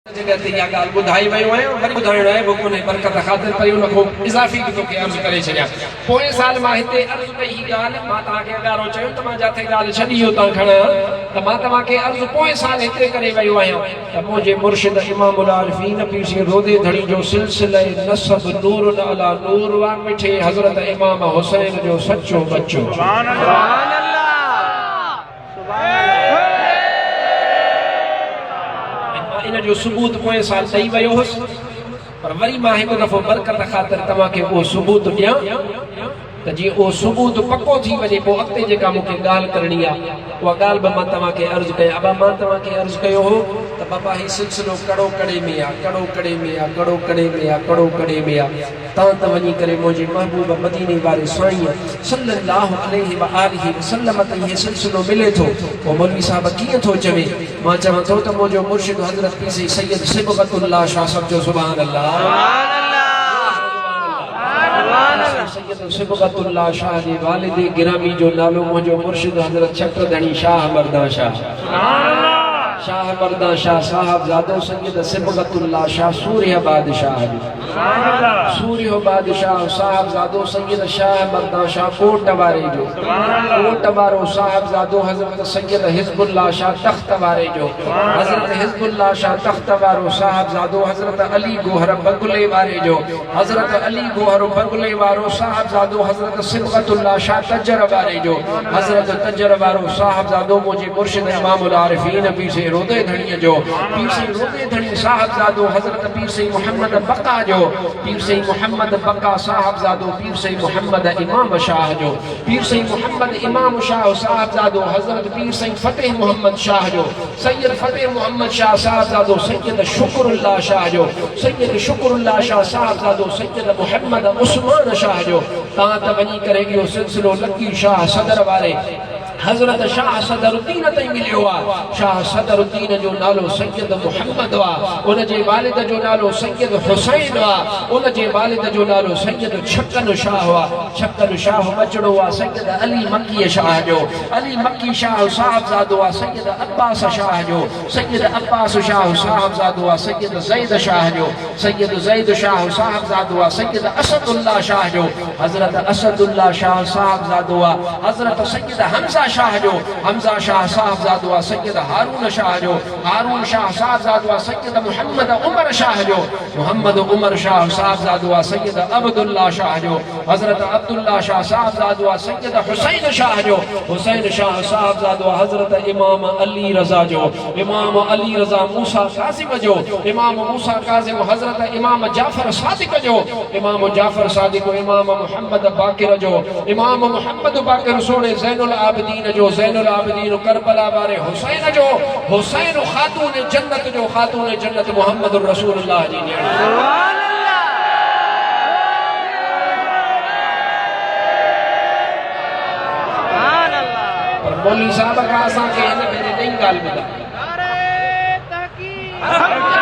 जगह ते या गाल बुधाई वयो है वरी बुधाइणो है वो कोने बरकत खातिर पर उनको इजाफी तो के अर्ज करे छया पोए साल मा हिते अर्ज कई ही गाल मा ता के गारो चयो त मा जाथे गाल छडियो ता खणा त मा तमा के अर्ज पोए साल हिते करे वयो आया त मुझे मुर्शिद इमामुल आरिफीन पीर सी रोदे धड़ी जो सिलसिले नसब नूर अला नूर वा मिठे हजरत इमाम हुसैन जो सच्चो बच्चो सुभान अल्लाह सुभान इन जो सबूत पोए साल दई वयो हुस पर वरी मां हिकु दफ़ो बरकत खातिर तव्हां खे वो सबूत ॾियां त जी ओ सबूत पक्को थी वजे पोइ अॻिते जेका मूंखे ॻाल्हि करणी आहे उहा ॻाल्हि बि मां तव्हां खे अर्ज़ु कयां अबा मां तव्हां खे अर्ज़ु कयो हो त बाबा ही सिलसिलो कड़ो कड़े में आहे कड़ो कड़े में आहे कड़ो कड़े में आहे कड़ो कड़े में आहे तव्हां त वञी करे मुंहिंजे महबूब मदीने वारे साईं सल्लल्लाहु अलैहि व आलिहि वसल्लम ते इहो सिलसिलो मिले थो पोइ मौलवी साहब कीअं थो चवे मां चवां थो त मुंहिंजो मुर्शिद हज़रत पीर सैयद सिबगतुल्लाह शाह साहब जो सुभान अल्लाह सैयद सिबगतुल्लाह शाह जे वालिद गिरामी जो नालो मुंहिंजो मुर्शिद हज़रत चक्रधणी शाह मर्दा शाह शाह मर्दा शाह साहब जादो सैयद सिबगतुल्लाह शाह सूर्य बादशाह सूर्य बादशाह साहब जादो सैयद शाह मर्दा शाह कोट वारे जो कोट वारो साहब जादो हजरत सैयद हिजबुल्लाह शाह तख्त वारे जो हजरत हिजबुल्लाह शाह तख्त वारो साहब जादो हजरत अली गोहर बगुले वारे जो हजरत अली गोहर बगुले वारो साहब जादो हजरत सिबगतुल्लाह शाह तजर वारे जो हजरत तजर वारो साहब जादो मुझे मुर्शिद इमामुल आरिफीन पीर से रोदे धणी जो पीर से रोदे धणी साहब जादो हजरत पीर से मोहम्मद बका जो पीर से मोहम्मद बका साहब जादो पीर से मोहम्मद इमाम शाह जो पीर से मोहम्मद इमाम शाह साहब जादो हजरत पीर से फतेह मोहम्मद शाह जो सैयद फतेह मोहम्मद शाह साहब जादो सैयद शुक्रुल्लाह शाह जो सैयद शुक्रुल्लाह शाह साहब जादो सैयद मोहम्मद उस्मान शाह जो ता त वनी करे इहो सिलसिलो लकी शाह सदर वारे हजरत शाह सदरुद्दीन तई मिलियो आ शाह सदरुद्दीन जो नालो सैयद मोहम्मद वा उन जे वालिद जो नालो सैयद हुसैन वा उन जे वालिद जो नालो सैयद छक्कन शाह वा छक्कन शाह बचड़ो वा सैयद अली मक्की शाह जो अली मक्की शाह साहब जादो वा सैयद अब्बास शाह जो सैयद अब्बास शाह साहब जादो वा सैयद ज़ैद शाह जो सैयद ज़ैद शाह साहब जादो वा सैयद असदुल्लाह शाह जो हजरत असदुल्लाह शाह साहब जादो वा हजरत सैयद हमजा शाह जो हमजा शाह साहब जादो सैयद हारून शाह जो हारून शाह साहब जादो सैयद मोहम्मद उमर शाह जो मोहम्मद उमर शाह साहब जादो सैयद अब्दुल्लाह शाह जो हजरत अब्दुल्लाह शाह साहब जादो सैयद हुसैन शाह जो हुसैन शाह साहब जादो हजरत इमाम अली रजा जो इमाम अली रजा मूसा कासिम जो इमाम मूसा कासिम हजरत इमाम जाफर सादिक जो इमाम जाफर सादिक इमाम मोहम्मद बाकिर जो इमाम मोहम्मद बाकिर सोने ज़ैनुल आबिदीन जो ज़ैनुल आबिदीन करबला वारे हुसैन जो हुसैन खातून जन्नत जो खातून जन्नत मुहम्मदुर रसूलुल्लाह जी ने सुभान अल्लाह सुभान अल्लाह पर मौलवी साहब का असा के इन में नहीं गाल मिला अरे तहकीर